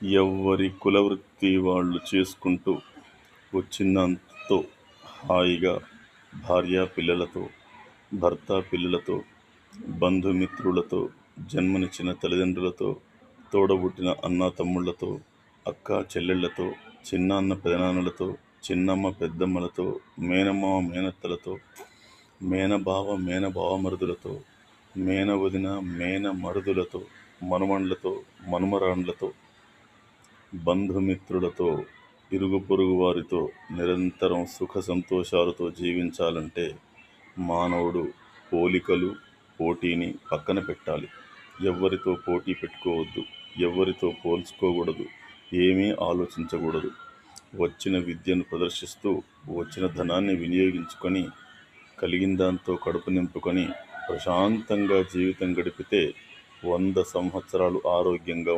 ఎవ్వరి కులవృత్తి వాళ్ళు చేసుకుంటూ వచ్చినంతో హాయిగా భార్యాపిల్లలతో, భర్త పిల్లలతో, బంధుమిత్రులతో, జన్మనిచ్చిన తల్లిదండ్రులతో, తోడబుట్టిన అన్నాతమ్ముళ్ళతో, అక్కా చెల్లెళ్ళతో, చిన్నాన్న పెదనాన్నలతో, చిన్నమ్మ పెద్దమ్మలతో, మేనమామ మేనత్తలతో, మేనబావ మేనబావమరుదులతో, మేనవదిన మేనమరుదులతో, మనుమళ్ళతో మనుమరాండ్లతో, బంధుమిత్రులతో, ఇరుగుపొరుగు వారితో నిరంతరం సుఖ సంతోషాలతో జీవించాలంటే మానవుడు పోలికలు, పోటీని పక్కన పెట్టాలి. ఎవ్వరితో పోటీ పెట్టుకోవద్దు, ఎవ్వరితో పోల్చుకోకూడదు, ఏమీ ఆలోచించకూడదు. వచ్చిన విద్యను ప్రదర్శిస్తూ వచ్చిన ధనాన్ని వినియోగించుకొని కలిగిందాంతో కడుపు నింపుకొని ప్రశాంతంగా జీవితం గడిపితే 100 సంవత్సరాలు ఆరోగ్యంగా